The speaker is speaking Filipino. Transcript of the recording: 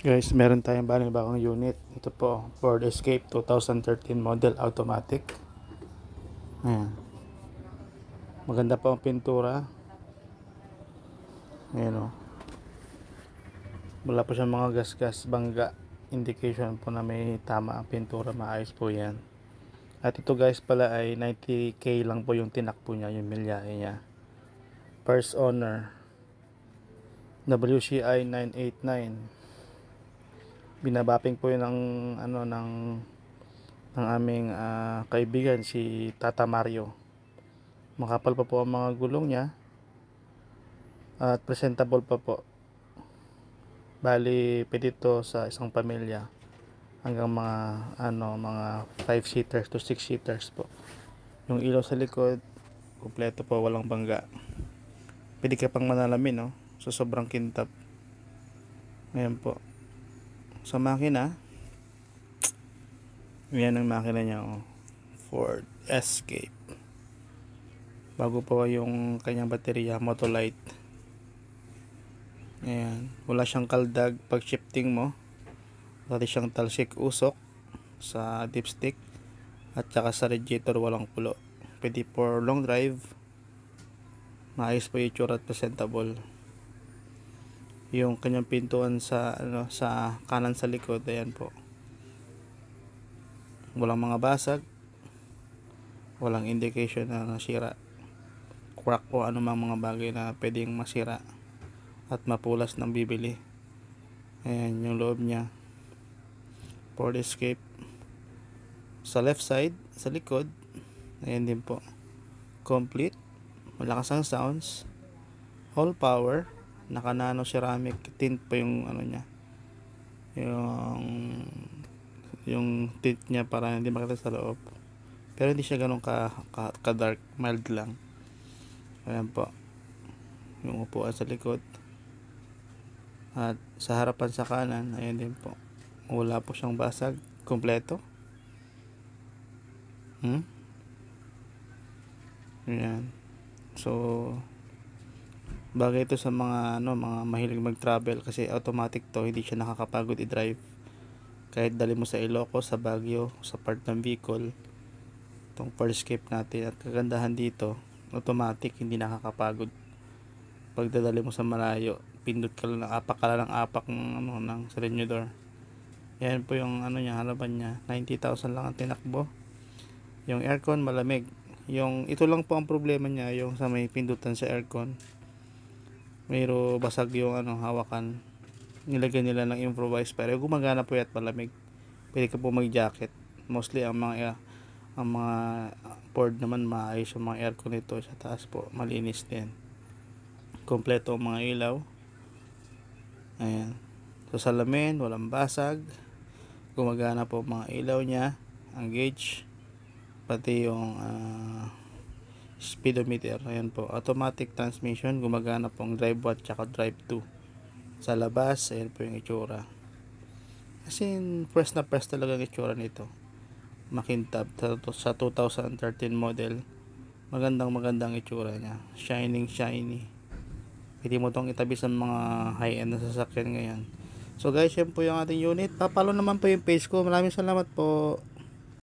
Guys, meron tayong bagong unit. Ito po, Ford Escape 2013 model automatic. Ayan. Maganda po ang pintura. Ayan o. Wala po siyang mga gas-gas, bangga. Indication po na may tama ang pintura. Maayos po yan. At ito guys pala ay 90k lang po yung tinakbo niya, yung milyahe niya. First owner, WCI 989. Binabaping po yun ng aming kaibigan si Tata Mario. Makapal pa po ang mga gulong niya at presentable pa po. Bali pwede ito sa isang pamilya hanggang mga 5 seaters to 6 seaters po. Yung ilaw sa likod kumpleto po, walang bangga. Pwede ka pang manalamin, no? So sobrang kintab. Ngayon po sa makina, yan ang makina niya, oh. Ford Escape. Bago po yung kanyang baterya, Motolite. Ayan, wala siyang kaldag pag shifting mo. Wala siyang talsik usok sa dipstick at saka sa radiator walang pulo. Pwede for long drive. Maayos po yung itsura at presentable. Yung kanyang pintuan sa kanan sa likod, ayan po. Walang mga basag. Walang indication na nasira. Crack o anumang mga bagay na pwedeng masira at mapulas ng bibili. Ayan yung loob niya. Ford Escape. Sa left side, sa likod, ayan din po. Complete. Malakas ang sounds. All power. Naka nano ceramic tint pa yung niya. Yung tint niya para hindi makita sa loob. Pero hindi siya ganun ka dark, mild lang. Ayan po. Yung upuan sa likod. At sa harapan sa kanan, ayan din po. Wala po siyang basag. Kompleto. Ayan. So, bagay ito sa mga mahilig mag-travel kasi automatic to, hindi siya nakakapagod i-drive. Kahit dali mo sa Ilocos, sa Baguio, sa part ng Bicol, itong Ford Escape natin. At kagandahan dito, automatic, hindi nakakapagod. Pagdadali mo sa malayo, pindot ka lang, apak ng silenyador. Yan po yung niya, harapan niya. 90,000 lang ang tinakbo. Yung aircon malamig. Ito lang po ang problema niya, yung sa may pindutan sa aircon. Mayro basag yung hawakan. Nilagyan nila ng improvise pero gumagana po at malamig. Pwede ka po mag-jacket. Mostly ang mga Ford naman maayos yung mga aircon nito sa taas po, malinis din. Kompleto ang mga ilaw. Ayan. So salamin, walang basag. Gumagana po mga ilaw niya, ang gauge, pati yung speedometer. Ayan po, automatic transmission, gumagana po ang drive 1 tsaka drive 2. Sa labas, ayan po yung itsura. Kasi press na press talaga ang itsura nito. Makintab sa 2013 model. Magandang itsura niya. Shiny. Pwede mo itong itabi sa mga high-end na sasakyan ngayon. So guys, yan po yung ating unit. Papalo naman po yung page ko. Maraming salamat po.